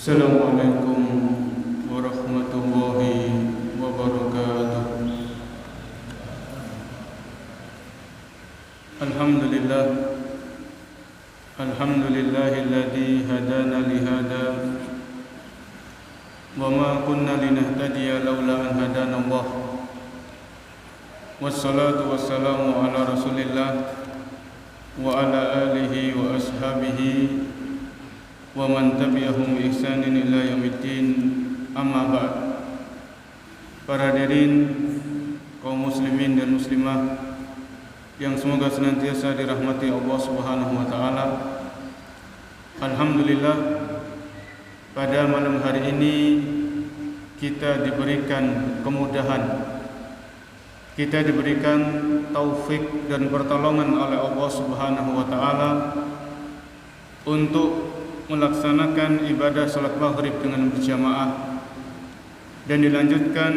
Assalamualaikum warahmatullahi wabarakatuh. Alhamdulillah, alhamdulillahilladzi hadana lihada wa ma kunna linahtadiya laula an hadana Allah. Wassalatu wassalamu ala Rasulillah wa ala alihi wa ashabihi wa man tabi'ahum bi ihsanin ila yaumiddin. Amma ba'd. Para hadirin kaum muslimin dan muslimah yang semoga senantiasa dirahmati Allah Subhanahu wa taala. Alhamdulillah, pada malam hari ini kita diberikan kemudahan, kita diberikan taufik dan pertolongan oleh Allah Subhanahu wa taala untuk melaksanakan ibadah salat maghrib dengan berjamaah dan dilanjutkan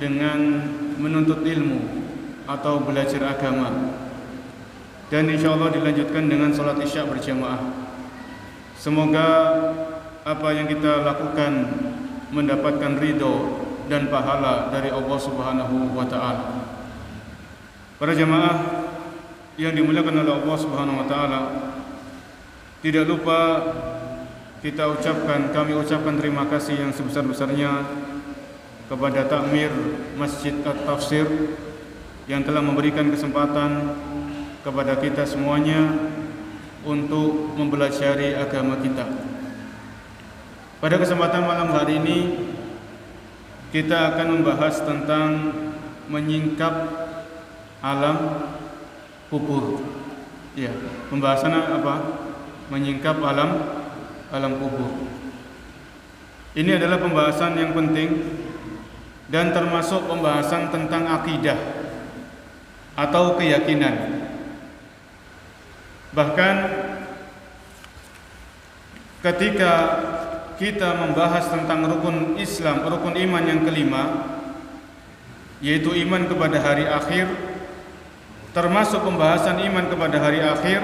dengan menuntut ilmu atau belajar agama, dan insyaallah dilanjutkan dengan salat isya berjamaah. Semoga apa yang kita lakukan mendapatkan ridho dan pahala dari Allah Subhanahu wa taala. Para jamaah yang dimuliakan oleh Allah Subhanahu wa taala, tidak lupa kami ucapkan terima kasih yang sebesar-besarnya kepada Takmir Masjid At-Tafsir yang telah memberikan kesempatan kepada kita semuanya untuk mempelajari agama kita. Pada kesempatan malam hari ini kita akan membahas tentang menyingkap alam kubur. Ya, pembahasannya apa? Menyingkap alam kubur. Ini adalah pembahasan yang penting dan termasuk pembahasan tentang akidah atau keyakinan. Bahkan ketika kita membahas tentang rukun Islam, rukun iman yang kelima, yaitu iman kepada hari akhir, termasuk pembahasan iman kepada hari akhir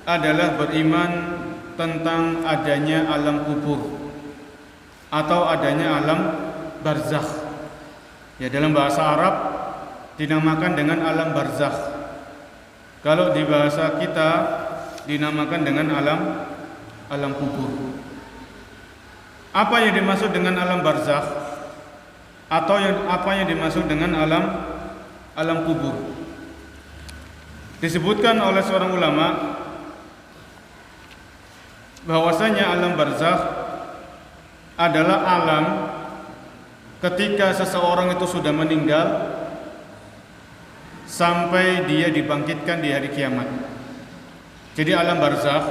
adalah beriman tentang adanya alam kubur atau adanya alam barzakh. Ya, dalam bahasa Arab dinamakan dengan alam barzakh. Kalau di bahasa kita dinamakan dengan alam kubur. Apa yang dimaksud dengan alam barzakh atau apa yang dimaksud dengan alam kubur? Disebutkan oleh seorang ulama bahwasanya alam barzakh adalah alam ketika seseorang itu sudah meninggal sampai dia dibangkitkan di hari kiamat. Jadi alam barzakh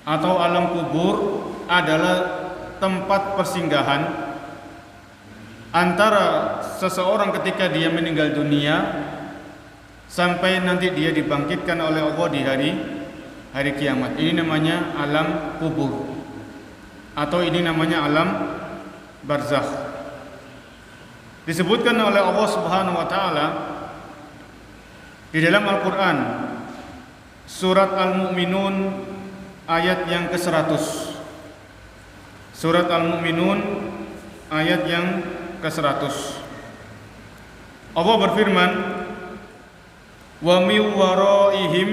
atau alam kubur adalah tempat persinggahan antara seseorang ketika dia meninggal dunia sampai nanti dia dibangkitkan oleh Allah di hari kiamat. Ini namanya alam kubur atau ini namanya alam barzakh. Disebutkan oleh Allah Subhanahu wa taala di dalam Al-Qur'an surat Al-Mu'minun ayat yang ke-100. Surat Al-Mu'minun ayat yang ke-100. Allah berfirman, "Wa min waraihim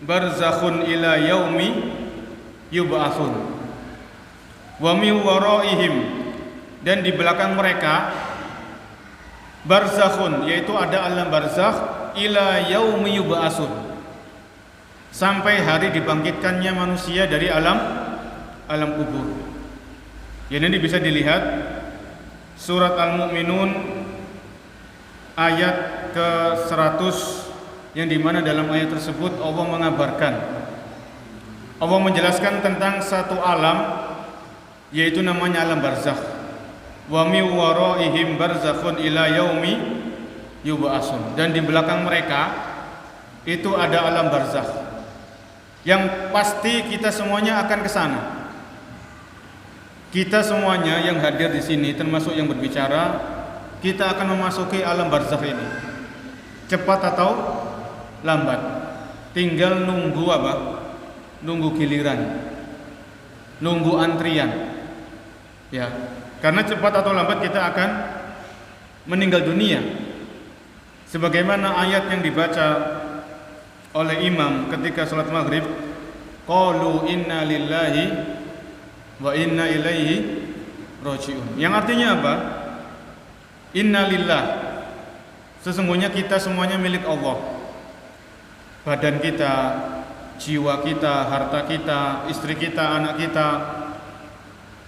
barzakhun ila yaumi yub'atsun." Wa min waraihim, dan di belakang mereka, barzakhun, yaitu ada alam barzakh, ila yaumi yub'atsun, sampai hari dibangkitkannya manusia dari alam kubur. Ya, ini bisa dilihat surat Al-Mu'minun ayat ke-100, yang dimana dalam ayat tersebut Allah mengabarkan, Allah menjelaskan tentang satu alam, yaitu namanya alam barzakh. Wa min waraihim barzakhun ila yaumi yub'atsun, dan di belakang mereka itu ada alam barzakh yang pasti kita semuanya akan ke sana. Kita semuanya yang hadir di sini termasuk yang berbicara, kita akan memasuki alam barzakh ini. Cepat atau lambat, tinggal nunggu apa? Nunggu giliran. nunggu antrian. Ya, karena cepat atau lambat kita akan meninggal dunia. Sebagaimana ayat yang dibaca oleh imam ketika salat maghrib, qalu inna lillahi wa inna ilaihi raji'un. Yang artinya apa? Inna lillah, sesungguhnya kita semuanya milik Allah. Badan kita, jiwa kita, harta kita, istri kita, anak kita,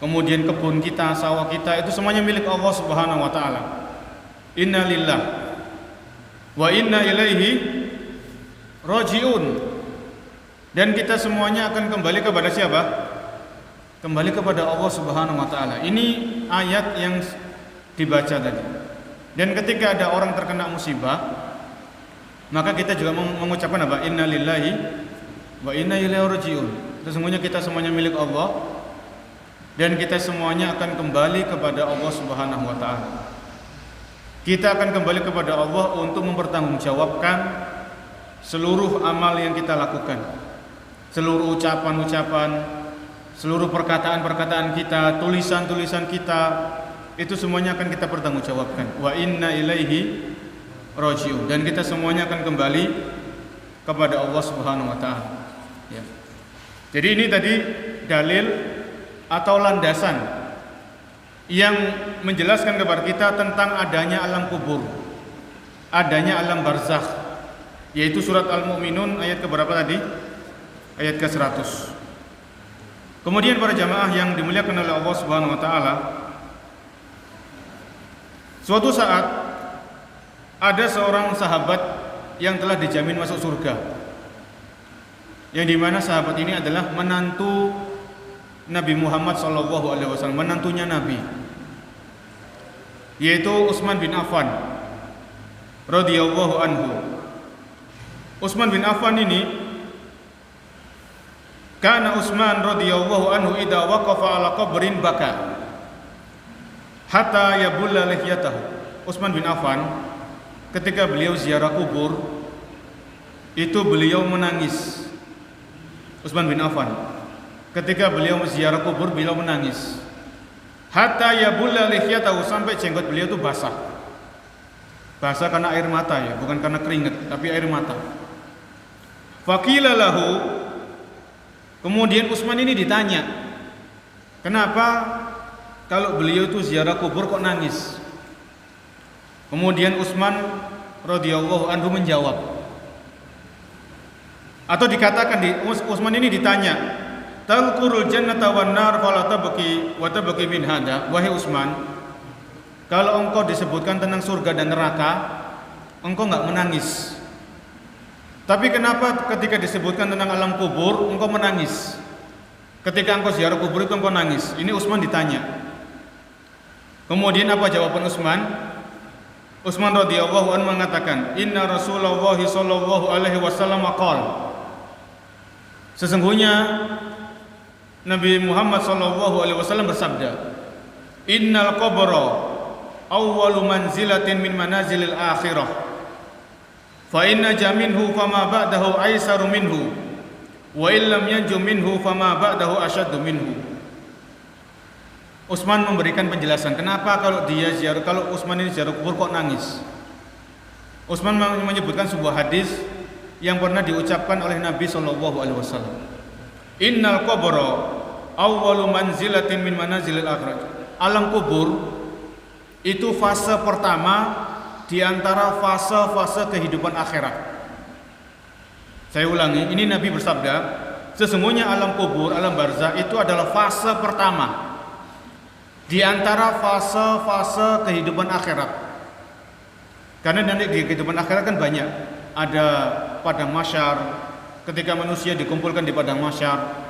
kemudian kebun kita, sawah kita, itu semuanya milik Allah Subhanahu wa taala. Inna lillah wa inna ilaihi raji'un. Dan kita semuanya akan kembali kepada siapa? Kembali kepada Allah Subhanahu wa taala. Ini ayat yang dibaca tadi. Dan ketika ada orang terkena musibah, maka kita juga mengucapkan apa? Inna lillahi wa inna ilaihi raji'un. Sesungguhnya kita semuanya milik Allah dan kita semuanya akan kembali kepada Allah Subhanahu wa taala. Kita akan kembali kepada Allah untuk mempertanggungjawabkan seluruh amal yang kita lakukan. Seluruh ucapan-ucapan, seluruh perkataan-perkataan kita, tulisan-tulisan kita, itu semuanya akan kita pertanggungjawabkan. Wa inna ilaihi raji'un. Dan kita semuanya akan kembali kepada Allah Subhanahu wa taala. Ya. Jadi ini tadi dalil atau landasan yang menjelaskan kepada kita tentang adanya alam kubur, adanya alam barzakh, yaitu surat Al-Mu'minun ayat keberapa tadi? Ayat ke-100. Kemudian para jamaah yang dimuliakan oleh Allah Subhanahu wa taala, suatu saat ada seorang sahabat yang telah dijamin masuk surga, yang dimana sahabat ini adalah menantu Nabi Muhammad SAW, menantunya Nabi, yaitu Utsman bin Affan radhiyallahu anhu. Utsman bin Affan ini, kana Utsman radhiyallahu anhu idza waqafa ala qabrin baka hatta yabulla lihyatahu. Utsman bin Affan ketika beliau ziarah kubur itu beliau menangis. Utsman bin Affan ketika beliau ziarah kubur, beliau menangis. Hatta yabulla lihyatahu, sampai jenggot beliau itu basah. Basah karena air mata ya, bukan karena keringat, tapi air mata. Faqila lahu, kemudian Utsman ini ditanya, kenapa kalau beliau itu ziarah kubur kok nangis? Kemudian Utsman radhiyallahu anhu menjawab, atau dikatakan Utsman ini ditanya, Talqurul jannata wan nar fala tabki wa tabki min hada. Wahai Utsman, kalau engkau disebutkan tentang surga dan neraka, engkau enggak menangis. Tapi kenapa ketika disebutkan tentang alam kubur engkau menangis? Ketika engkau ziarah kubur itu engkau nangis. Ini Utsman ditanya. Kemudian apa jawaban Utsman? Utsman radhiyallahu anhu mengatakan, "Inna Rasulullah sallallahu alaihi wasallam qala." Sesungguhnya Nabi Muhammad SAW bersabda, Innal qabra awwalu manzilatin min manazilil akhirah, fa inna jaminhu fama ba'dahu aisaru minhu, wa illam yanju minhu fama ba'dahu asyaddu minhu. Utsman memberikan penjelasan kenapa kalau Utsman ini ziarah kubur kok nangis. Utsman menyebutkan sebuah hadis yang pernah diucapkan oleh Nabi SAW. Innal qabra awwalu manzilatin min manazilil akhirah. Alam kubur itu fase pertama di antara fase-fase kehidupan akhirat. Saya ulangi, ini Nabi bersabda, sesungguhnya alam kubur, alam barzakh itu adalah fase pertama di antara fase-fase kehidupan akhirat. Karena nanti di kehidupan akhirat kan banyak, ada padang mahsyar, ketika manusia dikumpulkan di padang mahsyar.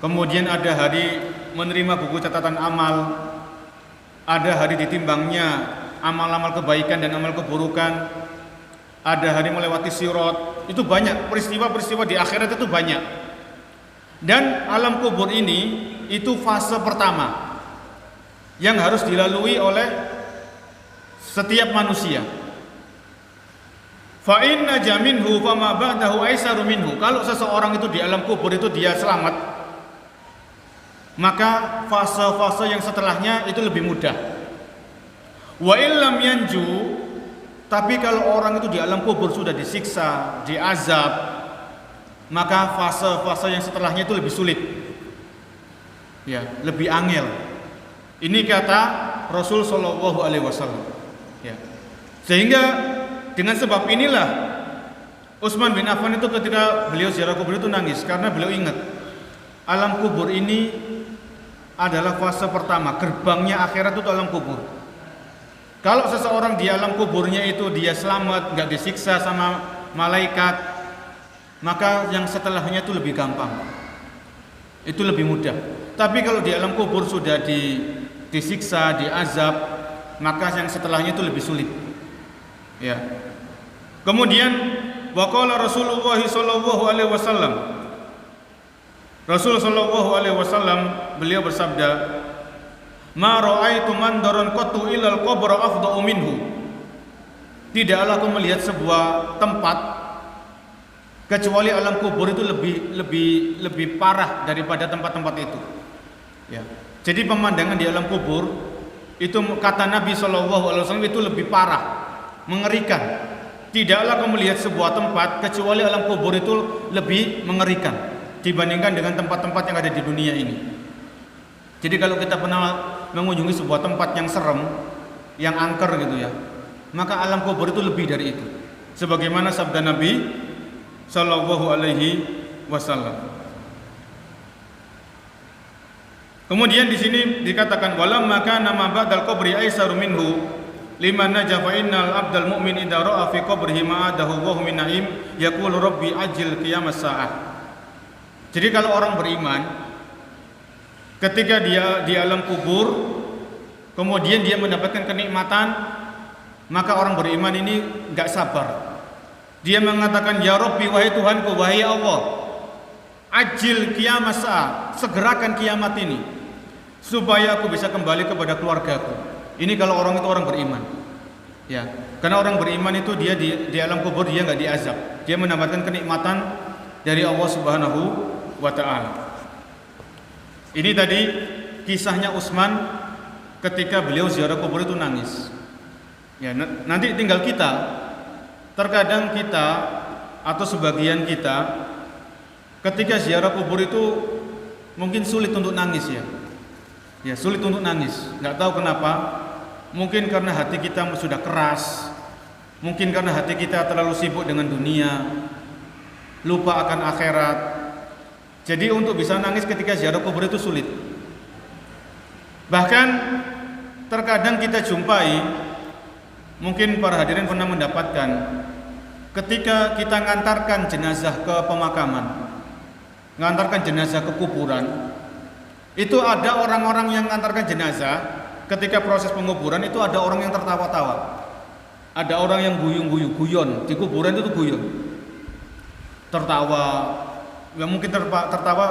Kemudian ada hari menerima buku catatan amal, ada hari ditimbangnya amal-amal kebaikan dan amal keburukan, ada hari melewati sirat. Itu banyak peristiwa-peristiwa di akhirat, itu banyak. Dan alam kubur ini itu fase pertama yang harus dilalui oleh setiap manusia. Fa inna jaminhu fama ba'dahu aisaru minhu. Kalau seseorang itu di alam kubur itu dia selamat, maka fase-fase yang setelahnya itu lebih mudah. Wa illam yanju, tapi kalau orang itu di alam kubur sudah disiksa, diazab, maka fase-fase yang setelahnya itu lebih sulit. Ya, lebih angel. Ini kata Rasul sallallahu alaihi wasallam. Ya. Sehingga dengan sebab inilah Utsman bin Affan itu ketika beliau ziarah kubur itu nangis karena beliau ingat alam kubur ini adalah fase pertama, gerbangnya akhirat itu alam kubur. Kalau seseorang di alam kuburnya itu dia selamat, nggak disiksa sama malaikat, maka yang setelahnya itu lebih gampang, itu lebih mudah. Tapi kalau di alam kubur sudah disiksa, diazab, maka yang setelahnya itu lebih sulit. Ya. Kemudian waqala Rasulullah sallallahu alaihi wasallam, Rasul sallallahu alaihi wasallam beliau bersabda, "Ma ra'aitu mandaran qattu ilal qabr afdhu minhu." Tidaklah aku melihat sebuah tempat kecuali alam kubur itu lebih parah daripada tempat-tempat itu. Ya. Jadi pemandangan di alam kubur itu kata Nabi sallallahu alaihi wasallam itu lebih parah, mengerikan. Tidaklah aku melihat sebuah tempat kecuali alam kubur itu lebih mengerikan dibandingkan dengan tempat-tempat yang ada di dunia ini. Jadi kalau kita pernah mengunjungi sebuah tempat yang serem, yang angker gitu ya, maka alam kubur itu lebih dari itu. Sebagaimana sabda Nabi sallallahu alaihi wasallam. Kemudian di sini dikatakan walamma kana ma ba'dal qabri aisaru minhu liman naja fa innal abdal mu'min idza ra'a fi qabrihi ma'adahu wa min na'im yaqulu rabbi ajil qiyamas saah. Jadi kalau orang beriman ketika dia di alam kubur kemudian dia mendapatkan kenikmatan, maka orang beriman ini enggak sabar. Dia mengatakan ya Rabbi, wahai Tuhanku, wahai Allah, ajil qiyamas saah, segerakan kiamat ini supaya aku bisa kembali kepada keluargaku. Ini kalau orang itu orang beriman, ya. Karena orang beriman itu dia di alam kubur dia nggak diazab, dia mendapatkan kenikmatan dari Allah Subhanahu wa Ta'ala. Ini tadi kisahnya Utsman ketika beliau ziarah kubur itu nangis. Ya, nanti tinggal kita. Terkadang kita atau sebagian kita ketika ziarah kubur itu mungkin sulit untuk nangis ya. Ya, sulit untuk nangis. Nggak tahu kenapa. Mungkin karena hati kita sudah keras, mungkin karena hati kita terlalu sibuk dengan dunia, lupa akan akhirat. Jadi untuk bisa nangis ketika ziarah kubur itu sulit. Bahkan terkadang kita jumpai, mungkin para hadirin pernah mendapatkan, ketika kita ngantarkan jenazah ke pemakaman, ngantarkan jenazah ke kuburan, itu ada orang-orang yang ngantarkan jenazah. Ketika proses penguburan itu ada orang yang tertawa-tawa, ada orang yang guyon di kuburan itu guyon, tertawa, ya mungkin tertawa,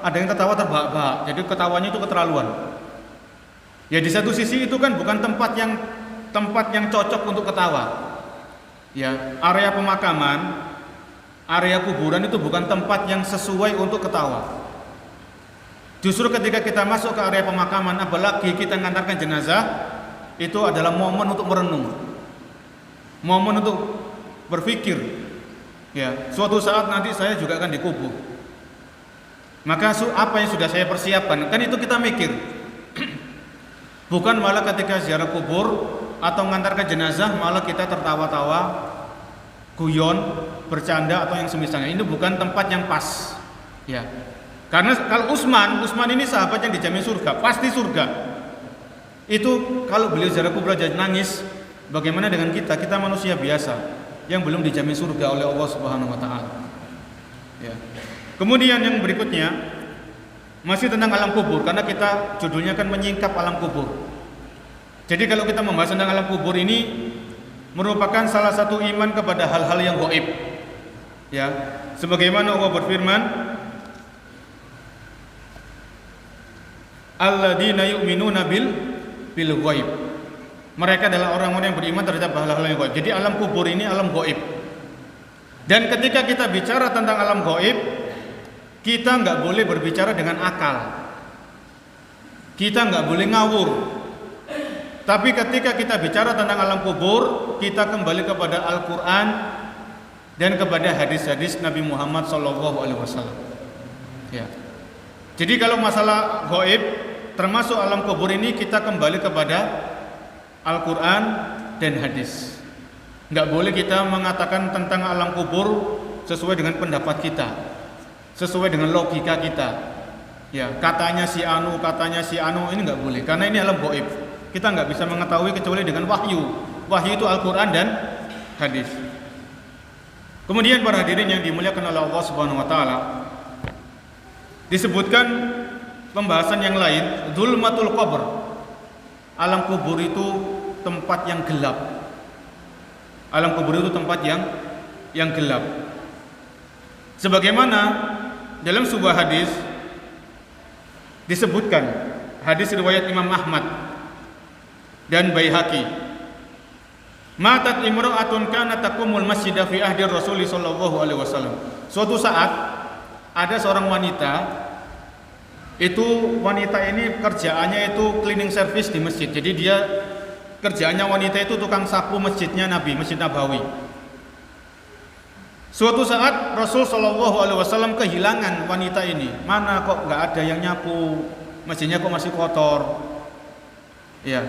ada yang tertawa terbahak-bahak, jadi ketawanya itu keterlaluan. Ya di satu sisi itu kan bukan tempat yang cocok untuk ketawa. Ya, area pemakaman, area kuburan itu bukan tempat yang sesuai untuk ketawa. Justru ketika kita masuk ke area pemakaman, apalagi kita mengantarkan jenazah, itu adalah momen untuk merenung, momen untuk berpikir. Ya, suatu saat nanti saya juga akan dikubur. Maka apa yang sudah saya persiapkan, kan itu kita mikir. Bukan malah ketika ziarah kubur atau mengantarkan jenazah malah kita tertawa-tawa, guyon, bercanda atau yang semisalnya. Ini bukan tempat yang pas. Ya. Karena kalau Utsman ini sahabat yang dijamin surga, pasti surga. Itu kalau beliau ziarah kubur aja nangis, bagaimana dengan kita? Kita manusia biasa yang belum dijamin surga oleh Allah Subhanahu wa Ta'ala. Ya. Kemudian yang berikutnya masih tentang alam kubur, karena kita judulnya kan menyingkap alam kubur. Jadi kalau kita membahas tentang alam kubur ini merupakan salah satu iman kepada hal-hal yang gaib. Ya, sebagaimana Allah berfirman, alladzina yu'minuna bil ghaib. Mereka adalah orang-orang yang beriman terhadap hal-hal yang gaib. Jadi alam kubur ini alam gaib. Dan ketika kita bicara tentang alam gaib, kita nggak boleh berbicara dengan akal. kita nggak boleh ngawur. Tapi ketika kita bicara tentang alam kubur, kita kembali kepada Al-Quran dan kepada hadis-hadis Nabi Muhammad SAW. Ya. Jadi kalau masalah gaib termasuk alam kubur ini, kita kembali kepada Al-Quran dan hadis. Nggak boleh kita mengatakan tentang alam kubur sesuai dengan pendapat kita, sesuai dengan logika kita. Ya, katanya si anu, ini nggak boleh, karena ini alam gaib. Kita nggak bisa mengetahui kecuali dengan wahyu. Wahyu itu Al-Quran dan hadis. Kemudian para hadirin yang dimuliakan oleh Allah Subhanahu Wa Taala, disebutkan pembahasan yang lain, zulmatul qabr. Alam kubur itu tempat yang gelap. Alam kubur itu tempat yang gelap. Sebagaimana dalam sebuah hadis disebutkan, hadis riwayat Imam Ahmad dan Baihaqi, matat imra'atun kanat taqumul masjidah fi ahdi Rasul sallallahu alaihi wasallam. Suatu saat ada seorang wanita, itu wanita ini kerjaannya itu cleaning service di masjid. Jadi dia kerjaannya wanita itu tukang sapu masjidnya Nabi, Masjid Nabawi. Suatu saat Rasul sallallahu alaihi wasallam kehilangan wanita ini. Mana kok nggak ada yang nyapu, masjidnya kok masih kotor. Ya.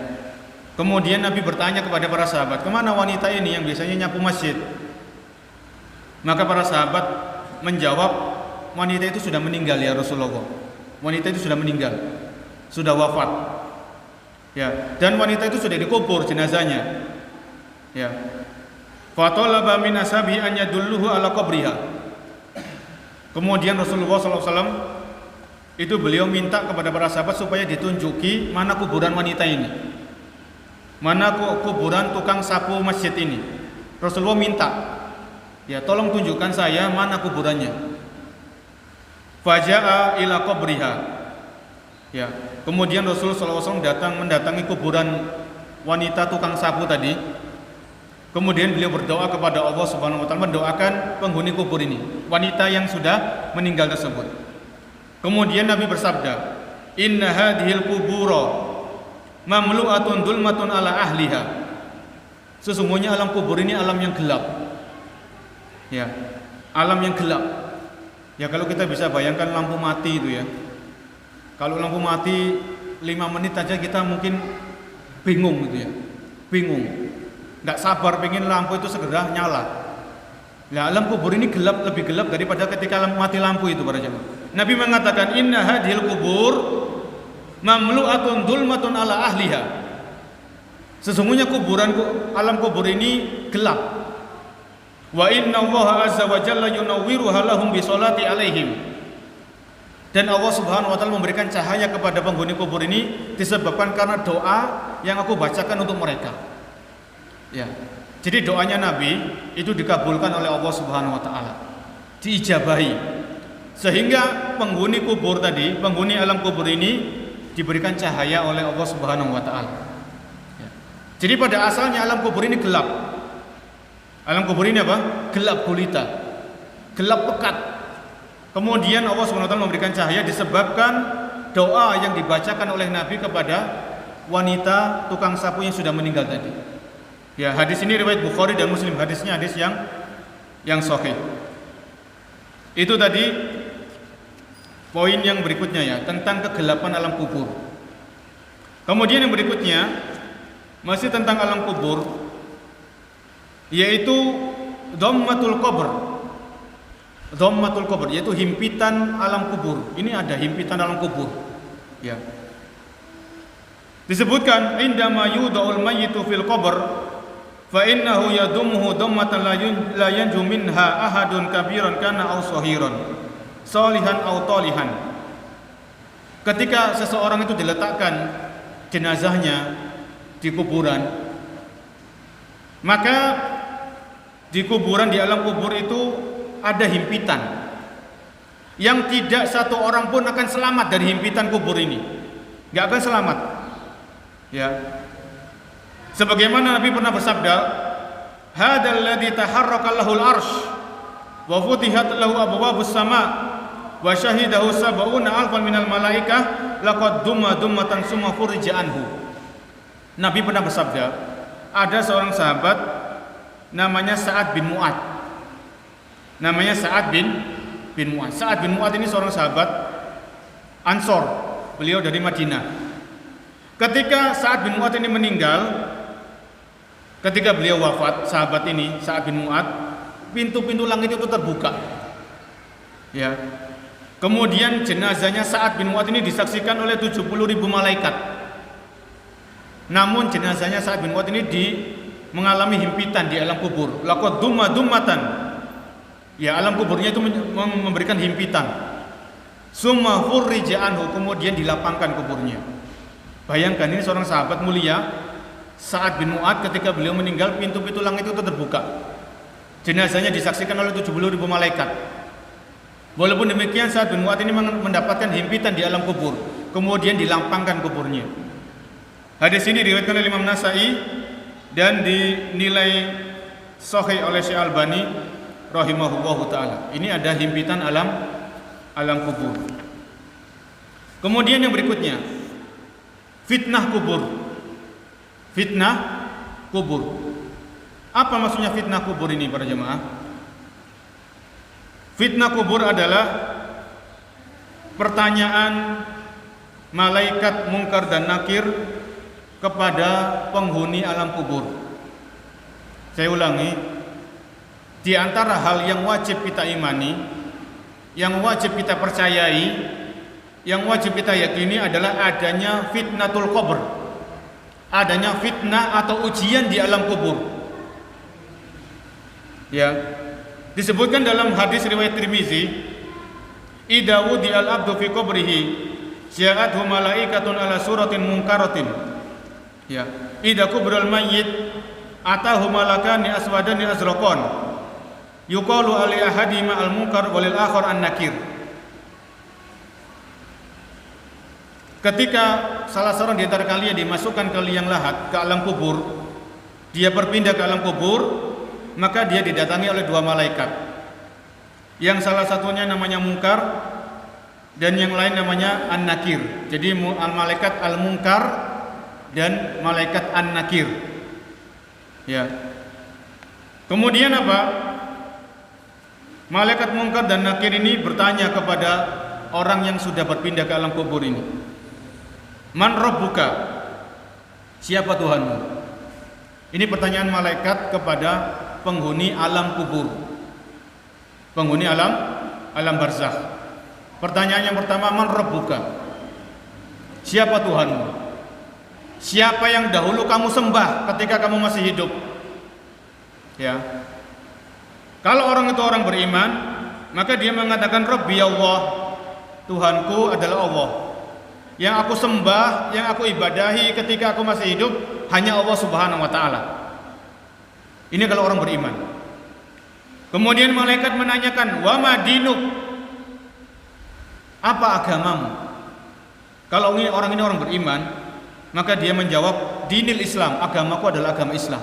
Kemudian Nabi bertanya kepada para sahabat, kemana wanita ini yang biasanya nyapu masjid? Maka para sahabat menjawab, wanita itu sudah meninggal ya Rasulullah. Wanita itu sudah meninggal, sudah wafat. Ya, dan wanita itu sudah dikubur jenazahnya. Ya. Fatalaba min ashabi an yadulluhu ala qabriha. Kemudian Rasulullah SAW itu beliau minta kepada para sahabat supaya ditunjuki mana kuburan wanita ini. Mana kuburan tukang sapu masjid ini? Rasulullah minta, ya tolong tunjukkan saya mana kuburannya. Faja'a ila qabriha. Ya, kemudian Rasulullah SAW mendatangi kuburan wanita tukang sapu tadi. Kemudian beliau berdoa kepada Allah Subhanahu Wa Taala, mendoakan penghuni kubur ini, wanita yang sudah meninggal tersebut. Kemudian Nabi bersabda, Inna hadhil kubura mamlu'atun dulmatun ala ahliha. Sesungguhnya alam kubur ini alam yang gelap. Ya, alam yang gelap. Ya kalau kita bisa bayangkan lampu mati itu ya. Kalau lampu mati 5 menit aja kita mungkin bingung gitu ya. Bingung. Enggak sabar pengen lampu itu segera nyala. Nah, alam kubur ini gelap, lebih gelap daripada ketika mati lampu itu para jemaah. Nabi mengatakan inna hadhil kubur mamlu'atun dhulmatun ala ahliha. Sesungguhnya alam kubur ini gelap. Wa inna Allah azza wa jalla yunawwiruha lahum bi sholati alaihim. Dan Allah Subhanahu wa taala memberikan cahaya kepada penghuni kubur ini disebabkan karena doa yang aku bacakan untuk mereka. Ya. Jadi doanya Nabi itu dikabulkan oleh Allah Subhanahu wa taala. Diijabahi. Sehingga penghuni kubur tadi, penghuni alam kubur ini diberikan cahaya oleh Allah Subhanahu wa taala. Ya. Jadi pada asalnya alam kubur ini gelap. Alam kubur ini apa? Gelap gulita. Gelap pekat. Kemudian Allah Subhanahu wa taala memberikan cahaya disebabkan doa yang dibacakan oleh Nabi kepada wanita tukang sapu yang sudah meninggal tadi. Ya, hadis ini riwayat Bukhari dan Muslim. Hadisnya hadis yang sahih. Itu tadi poin yang berikutnya ya, tentang kegelapan alam kubur. Kemudian yang berikutnya masih tentang alam kubur, yaitu dhammatul qabr. Dhammatul qabr yaitu himpitan alam kubur. Ini ada himpitan alam kubur. Ya. Disebutkan indama yuda'ul mayyitu fil qabr fa innahu yadumuhu dhammatan la yanju minha ahadun kabiran kana aw sahiran. Solihan atau tolihan. Ketika seseorang itu diletakkan jenazahnya di kuburan, maka di kuburan, di alam kubur itu ada himpitan yang tidak satu orang pun akan selamat dari himpitan kubur ini. Gak akan selamat. Ya. Sebagaimana Nabi pernah bersabda, "Hadzal ladzi taharraka lahul arsy wa futihat lahu abwabus sama' wa syahidahu sab'una alfan minal malaikah laqad dummatan summa furija anhu. Nabi pernah bersabda, ada seorang sahabat namanya Sa'ad bin Mu'ad. Namanya Sa'ad bin Mu'ad. Sa'ad bin Mu'ad ini seorang sahabat Ansor. Beliau dari Madinah. Ketika Sa'ad bin Mu'ad ini meninggal, ketika beliau wafat, sahabat ini Sa'ad bin Mu'ad, pintu-pintu langit itu terbuka. Ya. Kemudian jenazahnya Sa'ad bin Mu'ad ini disaksikan oleh 70.000 malaikat. Namun jenazahnya Sa'ad bin Mu'ad ini mengalami himpitan di alam kubur. Laqad dummatan. Ya, alam kuburnya itu memberikan himpitan. Summa furrija anhu, kemudian dilapangkan kuburnya. Bayangkan, ini seorang sahabat mulia Sa'ad bin Mu'ad, ketika beliau meninggal pintu-pintu langit itu terbuka. Jenazahnya disaksikan oleh 70.000 malaikat. Walaupun demikian Sa'ad bin Mu'ad ini mendapatkan himpitan di alam kubur, kemudian dilapangkan kuburnya. Hadis ini diriwayatkan oleh Imam Nasa'i dan dinilai sahih oleh Syekh Albani rahimahullahu taala. Ini ada himpitan alam kubur. Kemudian yang berikutnya, fitnah kubur. Fitnah kubur. Apa maksudnya fitnah kubur ini para jemaah? Fitnah kubur adalah pertanyaan malaikat mungkar dan nakir kepada penghuni alam kubur. Saya ulangi, di antara hal yang wajib kita imani, yang wajib kita percayai, yang wajib kita yakini adalah adanya fitnatul qabr. Adanya fitnah atau ujian di alam kubur. Ya. Disebutkan dalam hadis riwayat Tirmizi, idza wudi al-abdu fi qabrihi ja'athu malaikatun ala suratin munkaratin. Ya, idza kubral mayyit atahu malakani aswadani azraqan. Yuqalu ali ahadima al-munkar walil akhar an-nakir. Ketika salah seorang di antara kalian dimasukkan ke liang lahat, ke alam kubur, dia berpindah ke alam kubur, maka dia didatangi oleh dua malaikat. Yang salah satunya namanya Munkar dan yang lain namanya An-Nakir. Jadi malaikat Al-Munkar dan malaikat An-Nakir. Ya. Kemudian apa? Malaikat Munkar dan Nakir ini bertanya kepada orang yang sudah berpindah ke alam kubur ini. Man rabbuka? Siapa Tuhanmu? Ini pertanyaan malaikat kepada penghuni alam kubur, penghuni alam barzakh. Pertanyaan yang pertama, man rabbuka? Siapa Tuhanmu? Siapa yang dahulu kamu sembah ketika kamu masih hidup? Ya. Kalau orang itu orang beriman, maka dia mengatakan Rabbi Allah, Tuhanku adalah Allah. Yang aku sembah, yang aku ibadahi ketika aku masih hidup hanya Allah Subhanahu wa taala. Ini kalau orang beriman. Kemudian malaikat menanyakan, "Wa ma dinuk?" Apa agamamu? Kalau orang ini orang beriman, maka dia menjawab, "Dinil Islam, agamaku adalah agama Islam."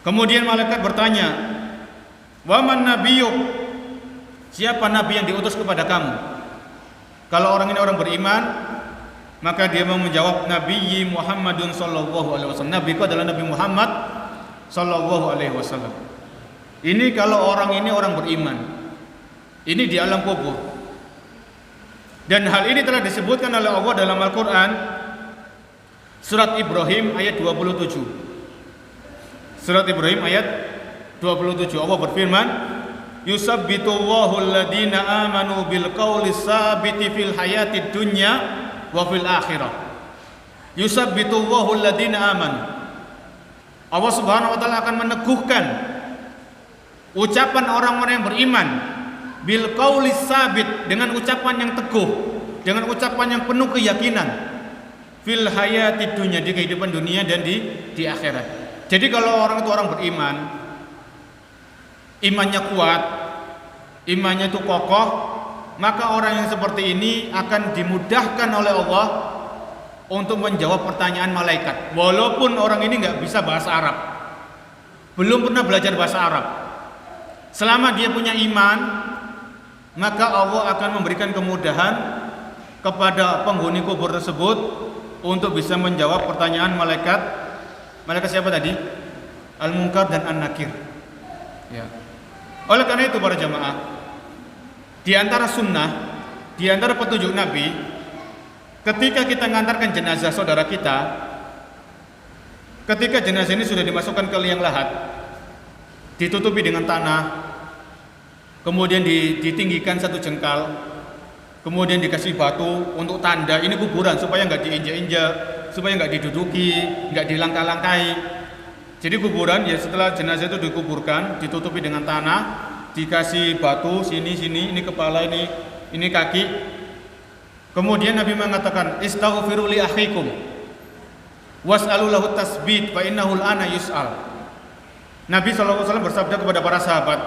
Kemudian malaikat bertanya, "Wa man nabiyyuk?" Siapa nabi yang diutus kepada kamu? Kalau orang ini orang beriman, maka dia mau menjawab, Nabi Muhammadun sallallahu alaihi wasallam. Nabi itu adalah Nabi Muhammad sallallahu alaihi wasallam. Ini kalau orang ini orang beriman. Ini di alam kubur. Dan hal ini telah disebutkan oleh Allah dalam Al-Qur'an surat Ibrahim ayat 27. Surat Ibrahim ayat 27. Allah berfirman, Yusabbitullahu alladhina amanu bil qawli sabiti fil hayatid dunya wa fil akhirah. Yusabbitullahu alladhina amanu. Allah Subhanahu wa taala akan meneguhkan ucapan orang-orang yang beriman bil qawli sabit, dengan ucapan yang teguh, dengan ucapan yang penuh keyakinan fil hayatid dunya, di kehidupan dunia dan di akhirat. Jadi kalau orang itu orang beriman, imannya kuat, imannya itu kokoh, maka orang yang seperti ini akan dimudahkan oleh Allah untuk menjawab pertanyaan malaikat. Walaupun orang ini nggak bisa bahasa Arab, belum pernah belajar bahasa Arab, selama dia punya iman, maka Allah akan memberikan kemudahan kepada penghuni kubur tersebut untuk bisa menjawab pertanyaan malaikat siapa tadi? Al-Munkar dan An-Nakir. Ya. Oleh karena itu para jamaah, di antara sunnah, di antara petunjuk Nabi, ketika kita mengantarkan jenazah saudara kita, ketika jenazah ini sudah dimasukkan ke liang lahat, ditutupi dengan tanah, kemudian ditinggikan 1 jengkal, kemudian dikasih batu untuk tanda ini kuburan supaya nggak diinjak-injak, supaya nggak diduduki, nggak dilangkah-langkai. Jadi kuburan ya setelah jenazah itu dikuburkan, ditutupi dengan tanah, dikasih batu sini, ini kepala, ini kaki. Kemudian Nabi mengatakan, istaghfiru li akhikum was'alu lahu tasbit fa innahu al-ana yus'al. Nabi SAW bersabda kepada para sahabat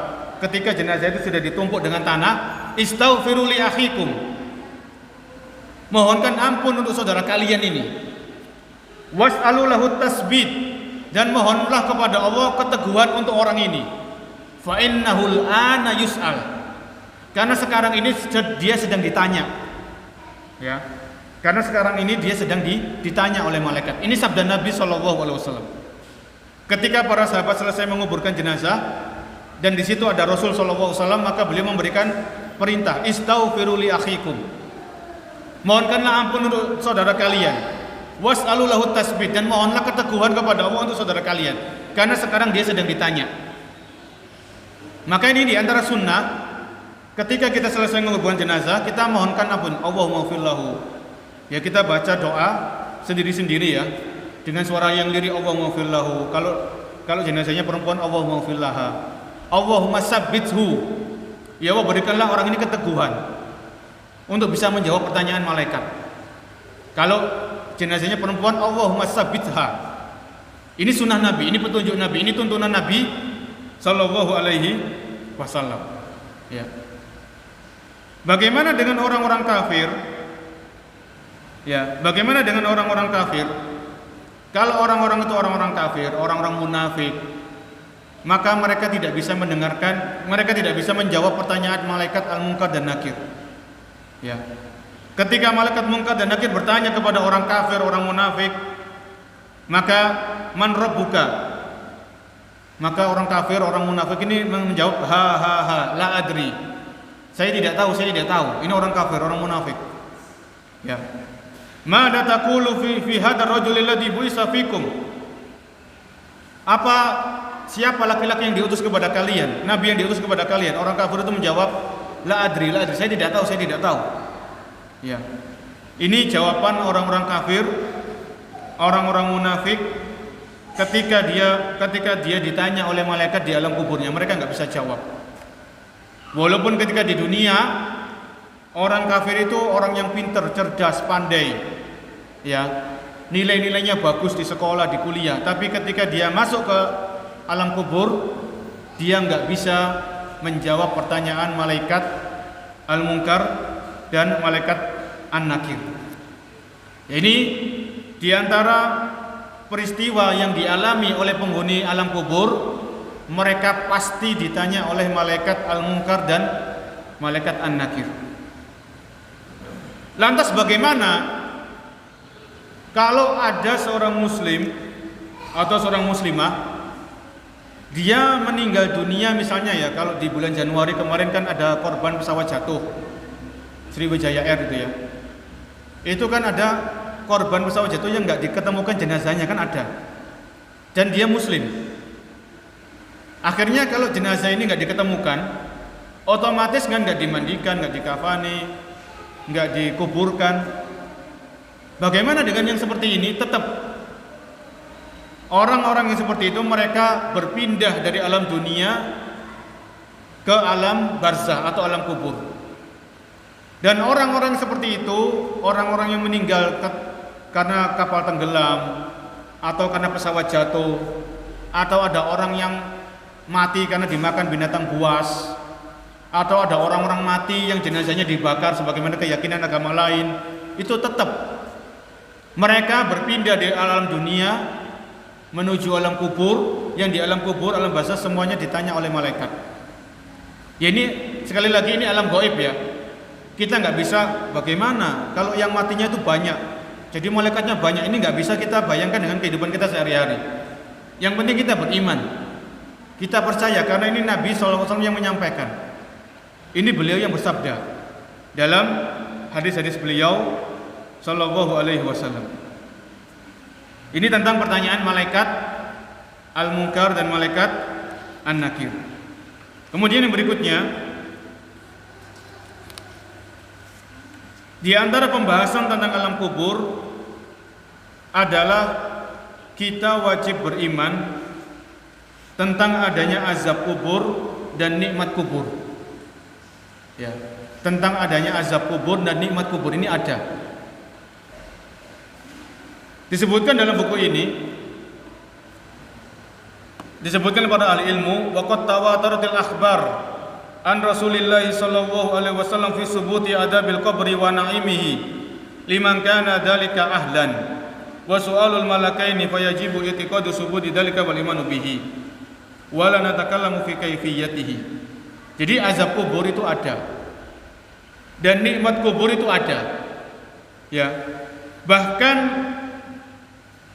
ketika jenazah itu sudah ditumpuk dengan tanah, istaghfiru li akhikum, mohonkan ampun untuk saudara kalian ini, was'alu lahu tasbit, dan mohonlah kepada Allah keteguhan untuk orang ini, fa innahu al-ana yus'al, karena sekarang ini dia sedang ditanya, ya, karena sekarang ini dia sedang ditanya oleh malaikat. Ini sabda Nabi SAW. Ketika para sahabat selesai menguburkan jenazah dan di situ ada Rasul SAW, maka beliau memberikan perintah, istaghfiru li akhikum, mohonkanlah ampun untuk saudara kalian, was'alu lahu tasbit, dan mohonlah keteguhan kepada Allah untuk saudara kalian, karena sekarang dia sedang ditanya. Maka ini di antara sunnah, ketika kita selesai menguburkan jenazah, kita mohonkan ampun, Allahumma ighfir lahu. Ya, kita baca doa sendiri-sendiri ya, dengan suara yang lirih, Allahumma ighfir lahu. Kalau jenazahnya perempuan, Allahumma ighfir laha. Allahumma sabbithu, ya Allah, berikanlah orang ini keteguhan untuk bisa menjawab pertanyaan malaikat. Kalau jenazahnya perempuan, Allahumma sabbitha. Ini sunnah Nabi, ini petunjuk Nabi, ini tuntunan Nabi Sallallahu Alaihi Wasallam. Ya. Bagaimana dengan orang-orang kafir? Ya, bagaimana dengan orang-orang kafir? Kalau orang-orang itu orang-orang kafir, orang-orang munafik, maka mereka tidak bisa mendengarkan, mereka tidak bisa menjawab pertanyaan malaikat Al-Munkar dan Nakir. Ya. Ketika malaikat Munkar dan Nakir bertanya kepada orang kafir, orang munafik, maka man rabbuka? Maka orang kafir, orang munafik ini menjawab, ha, la adri. Saya tidak tahu. Ini orang kafir, orang munafik. Ya. Mada taqulu fi hadzal rajul alladhi bu'isa fikum? Siapa laki-laki yang diutus kepada kalian? Nabi yang diutus kepada kalian? Orang kafir itu menjawab, la adri. Saya tidak tahu. Ya. Ini jawaban orang-orang kafir, orang-orang munafik ketika dia ditanya oleh malaikat di alam kuburnya, mereka nggak bisa jawab. Walaupun ketika di dunia orang kafir itu orang yang pintar, cerdas, pandai, ya, nilai-nilainya bagus di sekolah, di kuliah, tapi ketika dia masuk ke alam kubur, dia nggak bisa menjawab pertanyaan malaikat Al-Munkar dan malaikat An-Nakir. Ini diantara peristiwa yang dialami oleh penghuni alam kubur, mereka pasti ditanya oleh malaikat Al-Munkar dan malaikat An-Nakir. Lantas bagaimana kalau ada seorang muslim atau seorang muslimah, dia meninggal dunia misalnya ya, kalau di bulan Januari kemarin kan ada korban pesawat jatuh Sriwijaya Air itu ya. Itu kan ada korban pesawat jatuh yang nggak diketemukan jenazahnya, kan ada. Dan dia muslim. Akhirnya kalau jenazah ini nggak diketemukan, otomatis kan nggak dimandikan, nggak dikafani, nggak dikuburkan. Bagaimana dengan yang seperti ini? Tetap orang-orang yang seperti itu mereka berpindah dari alam dunia ke alam barzah atau alam kubur. Dan orang-orang seperti itu, orang-orang yang meninggal karena kapal tenggelam, atau karena pesawat jatuh, atau ada orang yang mati karena dimakan binatang buas, atau ada orang-orang mati yang jenazahnya dibakar sebagaimana keyakinan agama lain, itu tetap mereka berpindah dari alam dunia menuju alam kubur, yang di alam kubur, alam barzah semuanya ditanya oleh malaikat. Ya, ini sekali lagi ini alam gaib ya. Kita nggak bisa bagaimana kalau yang matinya itu banyak, jadi malaikatnya banyak. Ini nggak bisa kita bayangkan dengan kehidupan kita sehari-hari. Yang penting kita beriman, kita percaya karena ini Nabi SAW yang menyampaikan. Ini beliau yang bersabda dalam hadis-hadis beliau Sallallahu Alaihi Wasallam. Ini tentang pertanyaan malaikat Al-Munkar dan malaikat An-Nakir. Kemudian yang berikutnya, di antara pembahasan tentang alam kubur adalah kita wajib beriman tentang adanya azab kubur dan nikmat kubur. Ya, tentang adanya azab kubur dan nikmat kubur ini ada. Disebutkan dalam buku ini, disebutkan kepada ahli ilmu, waqad tawataratil akhbar an Rasulillah sallallahu alaihi wasallam fi subuti adabil qabri wa na'imihi liman kana dzalika ahlan wa su'alul malakaini fayajibu i'tiqadu subuti dzalika wal imanu bihi wa la natakallamu fi kaifiyatihi. Jadi azab kubur itu ada dan nikmat kubur itu ada. Ya. Bahkan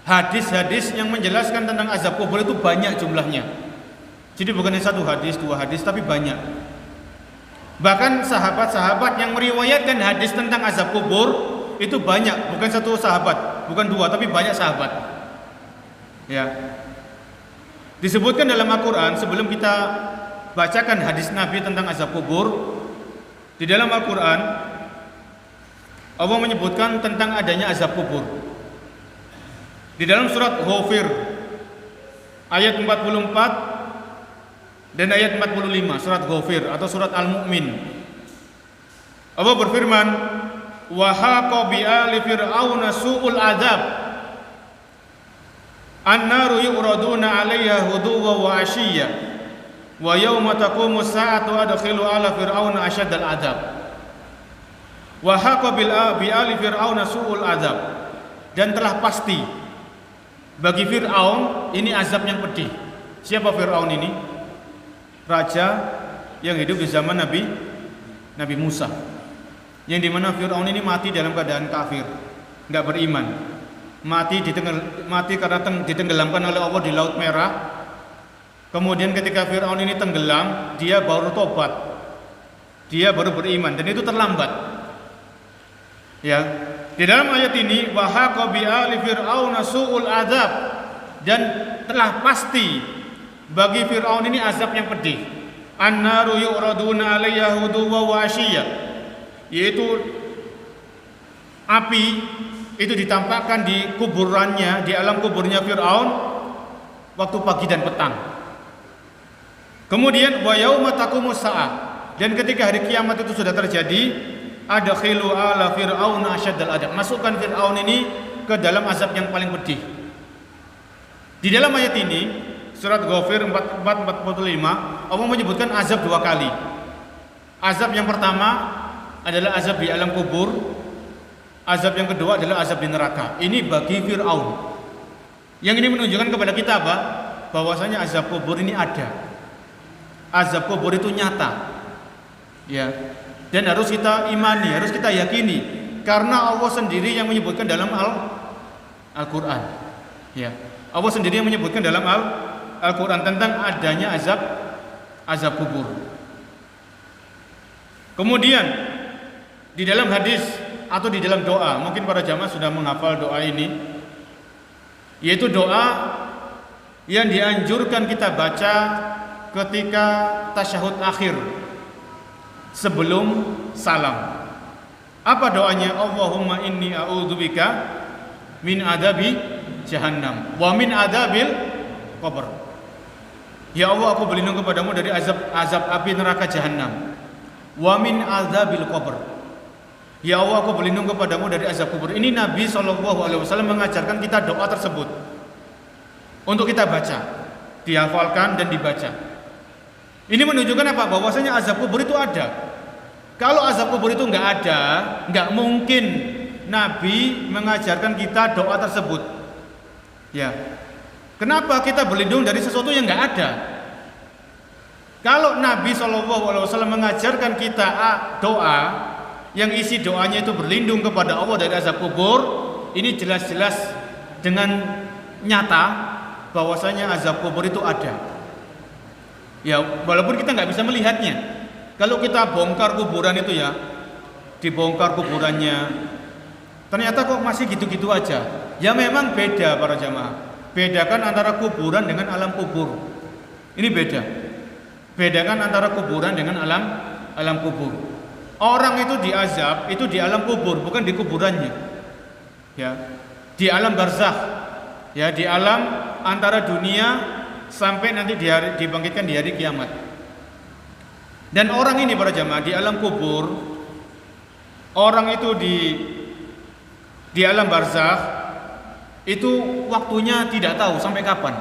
hadis-hadis yang menjelaskan tentang azab kubur itu banyak jumlahnya. Jadi bukan satu hadis, dua hadis, tapi banyak. Bahkan sahabat-sahabat yang meriwayatkan hadis tentang azab kubur itu banyak, bukan satu sahabat, bukan dua, tapi banyak sahabat. Ya. Disebutkan dalam Al-Quran, sebelum kita bacakan hadis Nabi tentang azab kubur, di dalam Al-Quran Allah menyebutkan tentang adanya azab kubur. Di dalam surat Ghafir ayat 44 dan ayat 45, surat Ghafir atau surat Al-Mu'min, Allah berfirman, wa haqa bi ali fir'auna su'ul adzab an-naru yu'raduna 'alaiha huduwa wa 'ashiyya wa yauma taqumu as-sa'atu adkhilu ala fir'auna asyaddal adzab. Wa haqa bi ali fir'auna su'ul adzab, dan telah pasti bagi Fir'aun ini azab yang pedih. Siapa Fir'aun ini? Raja yang hidup di zaman Nabi Musa, yang dimana Fir'aun ini mati dalam keadaan kafir, nggak beriman, mati karena ditenggelamkan oleh Allah di Laut Merah. Kemudian ketika Fir'aun ini tenggelam, dia baru tobat, dia baru beriman, dan itu terlambat. Ya, di dalam ayat ini, wa haqa bi ali fir'auna su'ul azab, dan telah pasti bagi Fir'aun ini azab yang pedih. An-naru yu'raduna 'alaiha huduwa wa 'ashiyya, yaitu api itu ditampakkan di kuburannya, di alam kuburnya Fir'aun waktu pagi dan petang. Kemudian wa yauma taqumus sa'ah, dan ketika hari kiamat itu sudah terjadi, adkhilu ala fir'auna asyaddal adzab, masukkan Fir'aun ini ke dalam azab yang paling pedih. Di dalam ayat ini, surat Ghafir 44-45, Allah menyebutkan azab dua kali. Azab yang pertama adalah azab di alam kubur, azab yang kedua adalah azab di neraka. Ini bagi Fir'aun. Yang ini menunjukkan kepada kita apa? Bahwasanya azab kubur ini ada. Azab kubur itu nyata. Ya. Dan harus kita imani, harus kita yakini, karena Allah sendiri yang menyebutkan dalam Al-Quran. Ya, Allah sendiri yang menyebutkan dalam Al-Quran tentang adanya azab kubur. Kemudian di dalam hadis atau di dalam doa, mungkin para jamaah sudah menghafal doa ini, yaitu doa yang dianjurkan kita baca ketika tasyahud akhir sebelum salam. Apa doanya? Allahumma inni a'udzubika min adabi jahannam wa min adabil qabr. Ya Allah, aku berlindung kepadamu dari azab api neraka jahannam, wa min adabil qabr. Ya Allah, aku berlindung kepadamu dari azab kubur. Ini Nabi SAW mengajarkan kita doa tersebut untuk kita baca, dihafalkan dan dibaca. Ini menunjukkan apa? Bahwasanya azab kubur itu ada. Kalau azab kubur itu nggak ada, nggak mungkin Nabi mengajarkan kita doa tersebut. Ya, kenapa kita berlindung dari sesuatu yang nggak ada? Kalau Nabi SAW mengajarkan kita doa, yang isi doanya itu berlindung kepada Allah dari azab kubur, ini jelas-jelas dengan nyata bahwasanya azab kubur itu ada. Ya, walaupun kita nggak bisa melihatnya. Kalau kita bongkar kuburan itu ya, dibongkar kuburannya, ternyata kok masih gitu-gitu aja. Ya memang beda para jamaah. Bedakan antara kuburan dengan alam kubur. Ini beda. Bedakan antara kuburan dengan alam kubur. Orang itu diazab itu di alam kubur, bukan di kuburannya. Ya, di alam barzakh. Ya, di alam antara dunia sampai nanti dibangkitkan di hari kiamat. Dan orang ini para jamaah di alam kubur, orang itu di alam barzakh itu waktunya tidak tahu sampai kapan.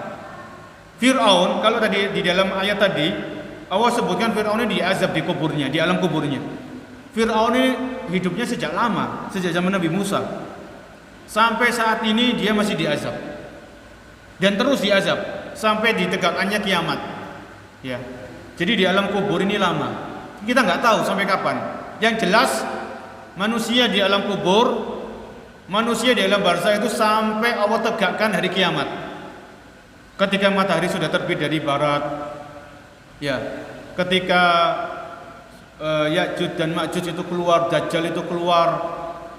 Fir'aun, kalau tadi di dalam ayat tadi Allah sebutkan Fir'aun ini diazab di kuburnya, di alam kuburnya. Fir'aun ini hidupnya sejak lama, sejak zaman Nabi Musa. Sampai saat ini dia masih diazab. Dan terus diazab sampai ditegakkannya kiamat. Ya. Jadi di alam kubur ini lama. Kita nggak tahu sampai kapan. Yang jelas manusia di alam kubur, manusia di alam barzakh itu sampai Allah tegakkan hari kiamat. Ketika matahari sudah terbit dari barat. Ya. Ketika Ya'juj dan Ma'juj itu keluar, Dajjal itu keluar,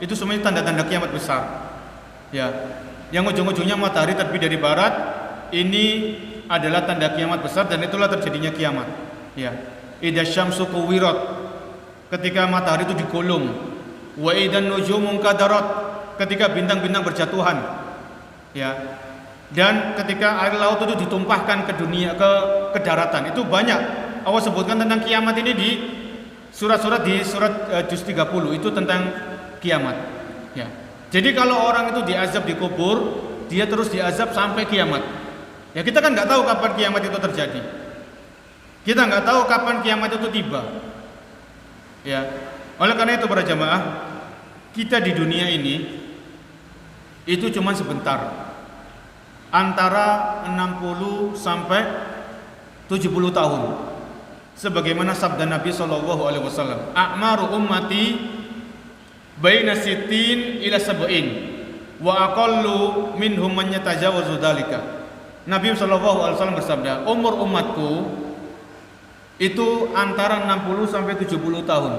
itu semuanya tanda-tanda kiamat besar. Ya, yang ujung-ujungnya matahari terbit dari barat, ini adalah tanda kiamat besar dan itulah terjadinya kiamat. Ya, idza syamsu kuwirat, ketika matahari itu digulung, wa idzan nujumun kadarat, ketika bintang-bintang berjatuhan. Ya, dan ketika air laut itu ditumpahkan ke dunia, ke daratan. Itu banyak Allah sebutkan tentang kiamat ini di surat-surat di surat juz 30 itu tentang kiamat. Ya. Jadi kalau orang itu diazab di kubur, dia terus diazab sampai kiamat. Ya kita kan nggak tahu kapan kiamat itu terjadi. Kita nggak tahu kapan kiamat itu tiba. Ya. Oleh karena itu para jamaah, kita di dunia ini itu cuma sebentar. Antara 60 sampai 70 tahun. Sebagaimana sabda Nabi sallallahu alaihi wasallam, "A'maru ummati baina sittin ila sab'in wa aqallu minhum man yatajawazu dzalika." Nabi sallallahu alaihi wasallam bersabda, umur umatku itu antara 60 sampai 70 tahun.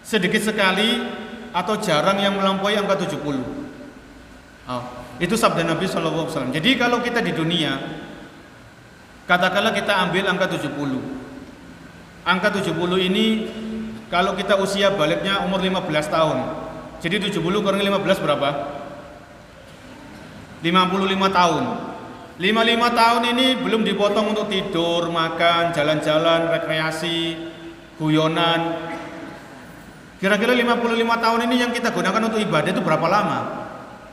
Sedikit sekali atau jarang yang melampaui angka 70. Itu sabda Nabi sallallahu alaihi wasallam. Jadi kalau kita di dunia, katakanlah kita ambil angka 70. Angka 70 ini kalau kita usia baliknya umur 15 tahun. Jadi 70 kurang 15 berapa? 55 tahun. 55 tahun ini belum dipotong untuk tidur, makan, jalan-jalan, rekreasi, guyonan. Kira-kira 55 tahun ini yang kita gunakan untuk ibadah itu berapa lama?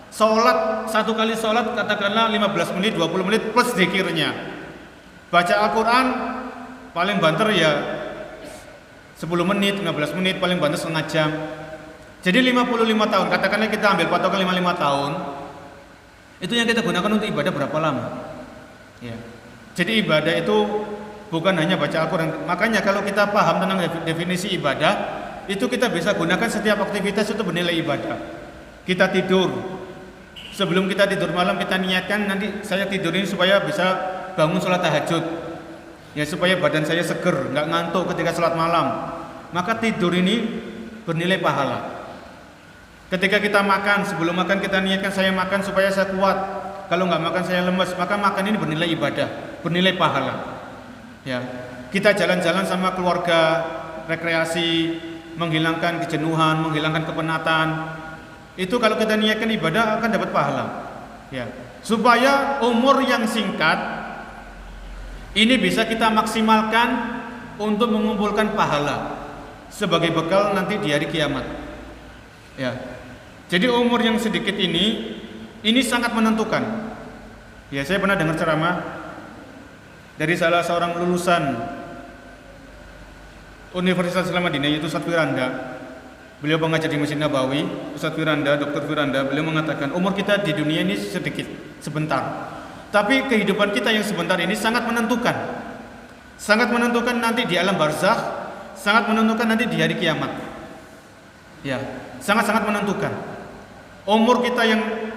Sholat, satu kali sholat katakanlah 15 menit, 20 menit plus zikirnya. Baca Al-Quran paling banter ya 10 menit, 15 menit, paling banter setengah jam. Jadi 55 tahun, katakanlah kita ambil patokan 55 tahun, itu yang kita gunakan untuk ibadah berapa lama? Ya. Jadi ibadah itu bukan hanya baca Al-Quran. Makanya kalau kita paham tentang definisi ibadah, itu kita bisa gunakan setiap aktivitas itu bernilai ibadah. Kita tidur, sebelum kita tidur malam kita niatkan nanti saya tidur ini supaya bisa bangun sholat tahajud. Ya supaya badan saya seger, nggak ngantuk ketika sholat malam. Maka tidur ini bernilai pahala. Ketika kita makan, sebelum makan kita niatkan saya makan supaya saya kuat. Kalau nggak makan saya lemes, maka makan ini bernilai ibadah, bernilai pahala. Ya, kita jalan-jalan sama keluarga, rekreasi, menghilangkan kejenuhan, menghilangkan kepenatan. Itu kalau kita niatkan ibadah akan dapat pahala. Ya, supaya umur yang singkat ini bisa kita maksimalkan untuk mengumpulkan pahala sebagai bekal nanti di hari kiamat. Ya. Jadi umur yang sedikit ini sangat menentukan. Ya, saya pernah dengar ceramah dari salah seorang lulusan Universitas Islam Madinah, yaitu Ustaz Firanda. Beliau pengajar di Masjid Nabawi, Ustaz Firanda, Dr. Firanda. Beliau mengatakan umur kita di dunia ini sedikit, sebentar. Tapi kehidupan kita yang sebentar ini sangat menentukan. Sangat menentukan nanti di alam barzakh, sangat menentukan nanti di hari kiamat. Ya, sangat-sangat menentukan. Umur kita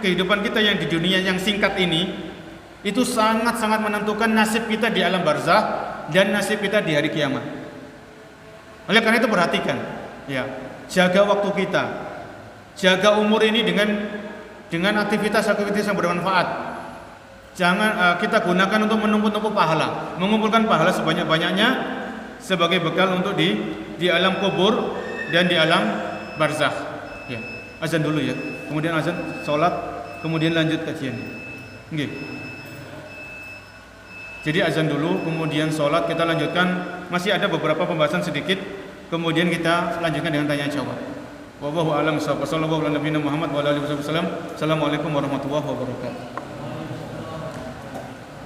kehidupan kita yang di dunia yang singkat ini itu sangat-sangat menentukan nasib kita di alam barzakh dan nasib kita di hari kiamat. Oleh karena itu perhatikan, ya, jaga waktu kita, jaga umur ini dengan aktivitas-aktivitas yang bermanfaat. Jangan kita gunakan untuk menumpuk-numpuk pahala, mengumpulkan pahala sebanyak-banyaknya sebagai bekal untuk di alam kubur dan di alam barzakh. Ya, azan dulu ya. Kemudian azan, salat, kemudian lanjut kajian. Nggih. Jadi azan dulu, kemudian sholat, kita lanjutkan. Masih ada beberapa pembahasan sedikit, kemudian kita lanjutkan dengan tanya jawab. Wallahu a'lam bishawab. Sallallahu alaihi wa sallam. Assalamualaikum warahmatullahi wabarakatuh.